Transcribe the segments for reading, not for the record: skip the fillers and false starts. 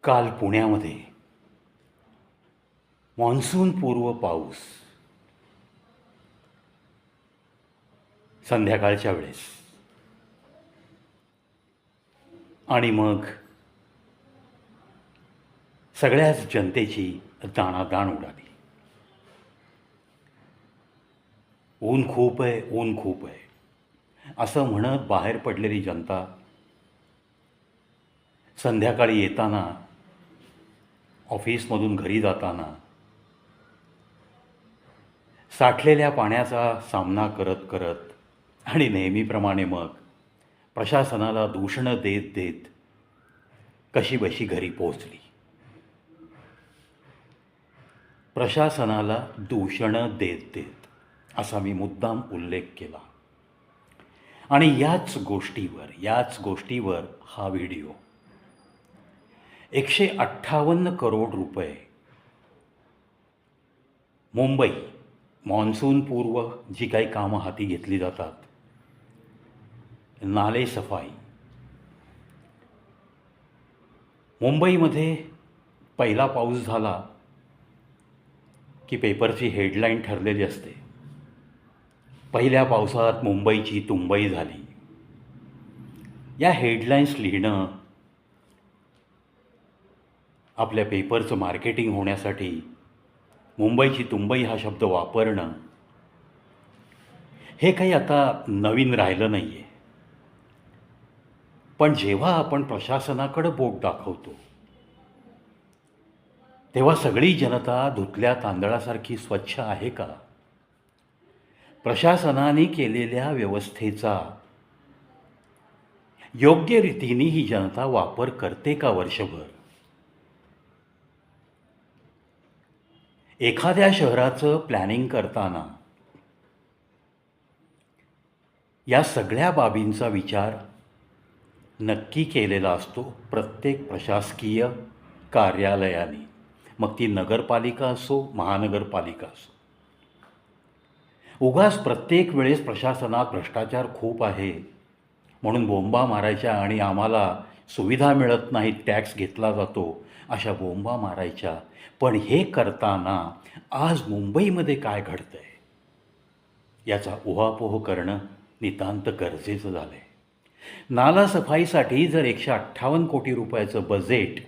काल पुण्यामध्ये मान्सूनपूर्व पाऊस संध्याकाळच्या वेळेस आणि मग सगळ्याच जनतेची दाणादाण उडाली. ऊन खूप आहे, ऊन खूप आहे असं म्हणत बाहेर पडलेली जनता संध्याकाळी येताना, ऑफिसमधून घरी जाताना साठलेल्या पाण्याचा सामना करत करत आणि नेहमीप्रमाणे मग प्रशासनाला दूषणं देत देत कशीबशी घरी पोहोचली. प्रशासनाला दूषणं देत देत असा मी मुद्दाम उल्लेख केला. आणि याच गोष्टीवर हा व्हिडिओ. 158 करोड रुपये मुंबई मान्सूनपूर्व जी काही कामं हाती घेतली जातात, नाले सफाई. मुंबईमध्ये पहिला पाऊस झाला की पेपरची हेडलाईन ठरलेली असते, पहिल्या पावसात मुंबईची तुंबई झाली. या हेडलाईन्स लिहिणं, आपल्या पेपरचं मार्केटिंग होण्यासाठी मुंबईची तुंबई हा शब्द वापरणं हे काही आता नवीन राहिलं नाही आहे. पण जेव्हा आपण प्रशासनाकडे बोट दाखवतो तेव्हा सगळी जनता धुतल्या तांदळासारखी स्वच्छ आहे का? प्रशासनाने केलेल्या व्यवस्थेचा योग्य रीतीने ही जनता वापर करते का वर्षभर? एखाद्या शहराचं प्लॅनिंग करताना या सगळ्या बाबींचा विचार नक्की केलेला असतो प्रत्येक प्रशासकीय कार्यालयाने, मग ती नगरपालिका असो, महानगरपालिका असो. उगाच प्रत्येक वेळेस प्रशासनात भ्रष्टाचार खूप आहे म्हणून बोंबा मारायच्या आणि आम्हाला सुविधा मिळत नाहीत, टॅक्स घेतला जातो, अशा बोंबा मारायच्या. पण हे करताना आज मुंबईमध्ये काय घडतं आहे याचा उहापोह करणं नितांत गरजेचं झालं आहे. नाला सफाईसाठी जर 158 कोटी रुपयाचं बजेट,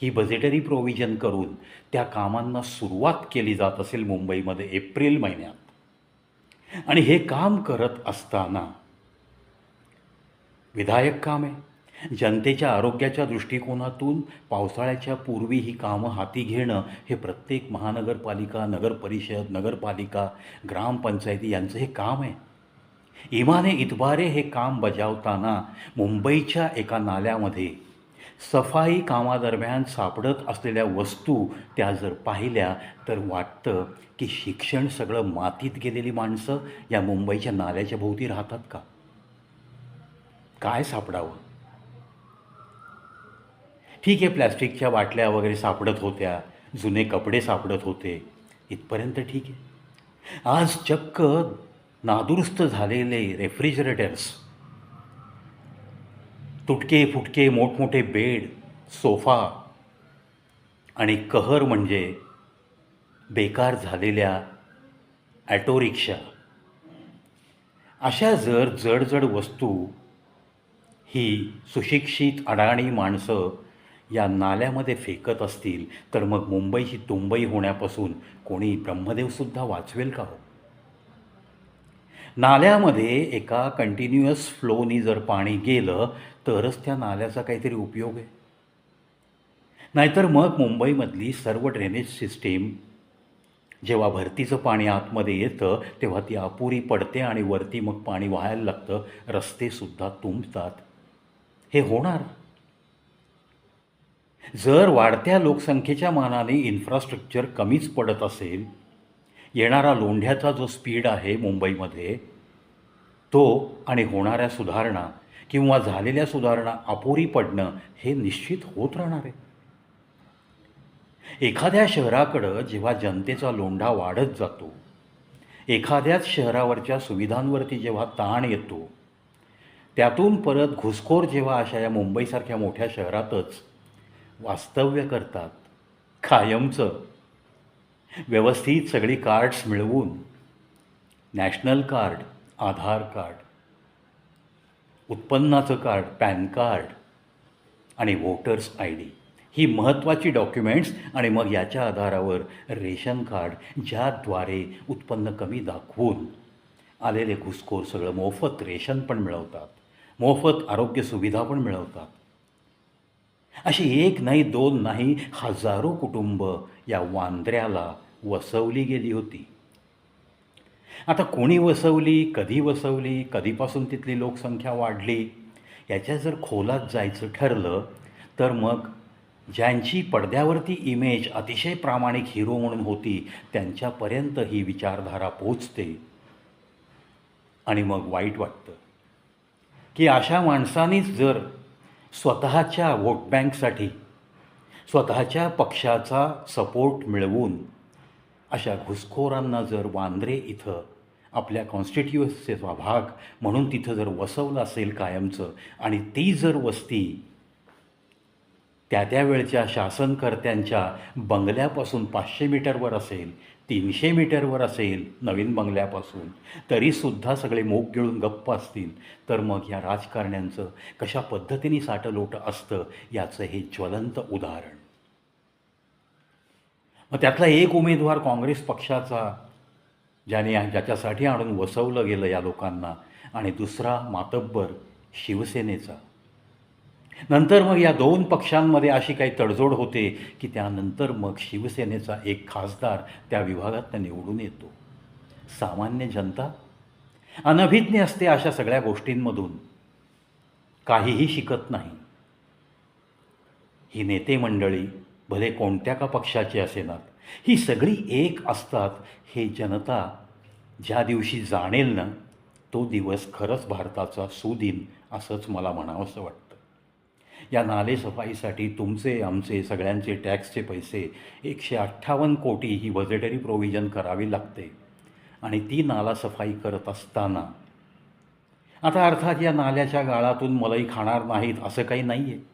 ही बजेटरी प्रोव्हिजन करून त्या कामांना सुरुवात केली जात असेल मुंबईमध्ये एप्रिल महिन्यात, आणि हे काम करत असताना विधायक काम आहे, जनतेच्या आरोग्याच्या दृष्टिकोनातून पावसाळ्याच्या पूर्वी ही कामं हाती घेणं हे प्रत्येक महानगरपालिका, नगरपरिषद, नगरपालिका, ग्रामपंचायती यांचं हे काम आहे. इमाने इतबारे हे काम बजावताना मुंबईच्या एका नाल्यामध्ये सफाई कामादरम्यान सापडत असलेल्या वस्तू त्या जर पाहिल्या तर वाटतं की शिक्षण सगळं मातीत गेलेली माणसं या मुंबईच्या नाल्याच्या भोवती राहतात का? काय सापडावं? ठीक आहे, प्लॅस्टिकच्या बाटल्या वगैरे सापडत होत्या, जुने कपडे सापडत होते, इथपर्यंत ठीक आहे. आज चक्क नादुरुस्त झालेले रेफ्रिजरेटर्स, तुटके फुटके मोठमोठे बेड, सोफा आणि कहर म्हणजे बेकार झालेल्या ॲटो रिक्षा, अशा जर जड वस्तू ही सुशिक्षित अडाणी माणसं या नाल्यामध्ये फेकत असतील तर मग मुंबईची तुंबई होण्यापासून कोणी ब्रह्मदेवसुद्धा वाचवेल का हो? नाल्यामध्ये एका कंटिन्युअस फ्लोनी जर पाणी गेलं तरच त्या नाल्याचा काहीतरी उपयोग आहे. नाहीतर मग मुंबईमधली सर्व ड्रेनेज सिस्टीम जेव्हा भरतीचं पाणी आतमध्ये येतं तेव्हा ती अपुरी पडते आणि वरती मग पाणी वाहायला लागतं, रस्तेसुद्धा तुंबतात. हे होणार. जर वाढत्या लोकसंख्येच्या मानाने इन्फ्रास्ट्रक्चर कमीच पडत असेल, येणारा लोंढ्याचा जो स्पीड आहे मुंबईमध्ये तो आणि होणाऱ्या सुधारणा किंवा झालेल्या सुधारणा अपुरी पडणं हे निश्चित होत राहणार आहे. एखाद्या शहराकडं जेव्हा जनतेचा लोंढा वाढत जातो, एखाद्याच शहरावरच्या सुविधांवरती जेव्हा ताण येतो, त्यातून परत घुसखोर जेव्हा अशा या मुंबईसारख्या मोठ्या शहरातच वास्तव्य करतात कायमचं. व्यवस्थित सगळी कार्ड्स मिळवून नॅशनल कार्ड, आधार कार्ड, उत्पन्नाचं कार्ड, पॅन कार्ड आणि वोटर्स आय डी ही महत्त्वाची डॉक्युमेंट्स आणि मग याच्या आधारावर रेशन कार्ड, ज्याद्वारे उत्पन्न कमी दाखवून आलेले घुसखोर सगळं मोफत रेशन पण मिळवतात, मोफत आरोग्य सुविधा पण मिळवतात. अशी एक नाही, दोन नाही, हजारो कुटुंब या वांद्र्याला वसवली गेली होती. आता कोणी वसवली, कधीपासून तिथली लोकसंख्या वाढली, याच्या जर खोलात जायचं ठरलं तर मग ज्यांची पडद्यावरती इमेज अतिशय प्रामाणिक हिरो म्हणून होती त्यांच्यापर्यंत ही विचारधारा पोचते. आणि मग वाईट वाटतं की अशा माणसांनीच जर स्वतःच्या वोट बँकसाठी स्वतःच्या पक्षाचा सपोर्ट मिळवून अशा घुसखोरांना जर वांद्रे इथं आपल्या कॉन्स्टिट्युएन्सीचा भाग म्हणून तिथं जर वसवलं असेल कायमचं, आणि ती जर वस्ती त्या वेळच्या शासनकर्त्यांच्या बंगल्यापासून 500 मीटरवर असेल, 300 मीटरवर असेल नवीन बंगल्यापासून, तरीसुद्धा सगळे मूग गिळून गप्प असतील, तर मग या राजकारण्यांचं कशा पद्धतीने साटलोटं असतं याचं हे ज्वलंत उदाहरण. मग त्यातला एक उमेदवार काँग्रेस पक्षाचा, ज्याच्यासाठी आणून वसवलं गेलं या लोकांना, आणि दुसरा मातब्बर शिवसेनेचा. नंतर मग या दोन पक्षांमध्ये अशी काही तडजोड होते की त्यानंतर मग शिवसेनेचा एक खासदार त्या विभागातनं निवडून येतो. सामान्य जनता अनभिज्ञ असते अशा सगळ्या गोष्टींमधून, काहीही शिकत नाही. ही नेते मंडळी भले कोणत्या का पक्षाची असेनात, ही सगळी एक असतात. हे जनता ज्या दिवशी जाणेल ना, तो दिवस खरंच भारताचा सुदिन असंच मला म्हणावंसं वाटतं. या नालेसफाईसाठी तुमचे, आमचे, सगळ्यांचे टॅक्सचे पैसे 158 कोटी ही बजेटरी प्रोव्हिजन करावी लागते. आणि ती नालासफाई करत असताना आता अर्थात या नाल्याच्या गाळातून मलई खाणार नाहीत असं काही नाही आहे.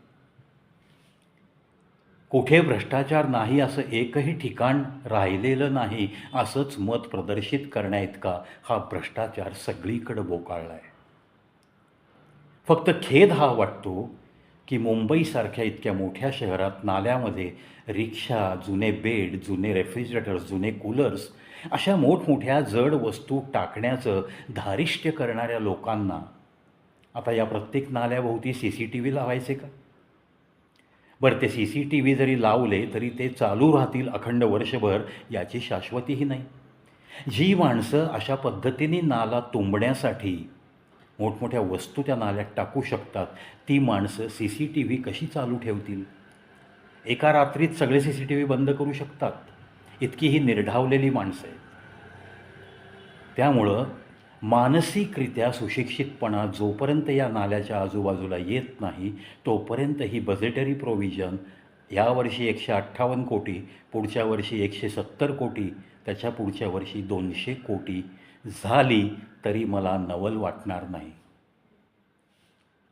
कुठे भ्रष्टाचार नाही असं एकही ठिकाण राहिलेलं नाही असंच मत प्रदर्शित करण्याइतका हा भ्रष्टाचार सगळीकडं बोकाळला आहे. फक्त खेद हा वाटतो की मुंबईसारख्या इतक्या मोठ्या शहरात नाल्यामध्ये रिक्षा, जुने बेड, जुने रेफ्रिजरेटर्स, जुने कूलर्स अशा मोठमोठ्या जड वस्तू टाकण्याचं धारिष्ट्य करणाऱ्या लोकांना आता या प्रत्येक नाल्याभोवती CCTV लावायचे का? बरं, ते CCTV जरी लावले तरी ते चालू राहतील अखंड वर्षभर याची शाश्वतीही नाही. जी माणसं अशा पद्धतीने नाला तुंबण्यासाठी मोठमोठ्या वस्तू त्या नाल्यात टाकू शकतात, ती माणसं CCTV कशी चालू ठेवतील? एका रात्रीत सगळे CCTV बंद करू शकतात, इतकी ही निर्ढावलेली माणसं आहेत. त्यामुळं मानसिकरित्या सुशिक्षितपणा जोपर्यंत या नाल्याच्या आजूबाजूला येत नाही तोपर्यंत ही बजेटरी प्रोव्हिजन यावर्षी 158 कोटी, पुढच्या वर्षी 170 कोटी, त्याच्या पुढच्या वर्षी 200 कोटी झाली तरी मला नवल वाटणार नाही.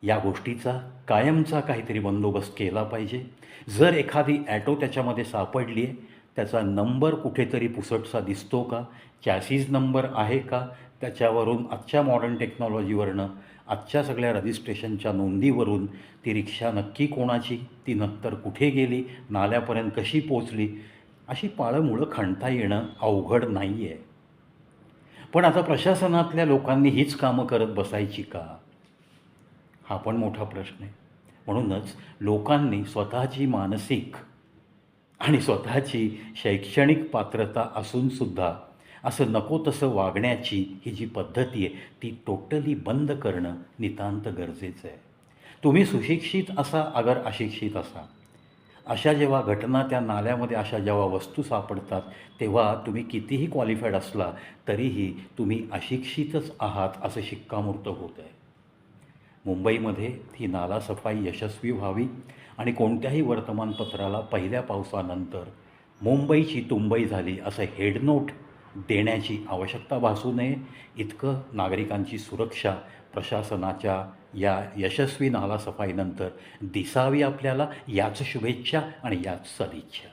या गोष्टीचा कायमचा काहीतरी बंदोबस्त केला पाहिजे. जर एखादी ॲटो त्याच्यामध्ये सापडली आहे, त्याचा नंबर कुठेतरी पुसटसा दिसतो का, चॅसीज नंबर आहे का, त्याच्यावरून आजच्या मॉडर्न टेक्नॉलॉजीवरनं, आजच्या सगळ्या रजिस्ट्रेशनच्या नोंदीवरून ती रिक्षा नक्की कोणाची, ती नंतर कुठे गेली, नाल्यापर्यंत कशी पोचली, अशी पाळंमुळं खणता येणं अवघड नाही आहे. पण आता प्रशासनातल्या लोकांनी हीच कामं करत बसायची का, हा पण मोठा प्रश्न आहे. म्हणूनच लोकांनी स्वतःची मानसिक आणि स्वतःची शैक्षणिक पात्रता असूनसुद्धा असं नको तसं वागण्याची ही जी पद्धती आहे ती टोटली बंद करणं नितांत गरजेचं आहे. तुम्ही सुशिक्षित असा अगर अशिक्षित असा, अशा जेव्हा घटना त्या नाल्यामध्ये, अशा जेव्हा वस्तू सापडतात तेव्हा तुम्ही कितीही क्वालिफाईड असला तरीही तुम्ही अशिक्षितच आहात असं शिक्कामोर्तब होतं आहे. मुंबईमध्ये ही नालासफाई यशस्वी व्हावी आणि कोणत्याही वर्तमानपत्राला पहिल्या पावसानंतर मुंबईची तुंबई झाली असं हेडनोट देण्याची आवश्यकता भासू नये, इतकं नागरिकांची सुरक्षा प्रशासनाच्या या यशस्वी नालासफाईनंतर दिसावी आपल्याला याच शुभेच्छा आणि याच सदिच्छा.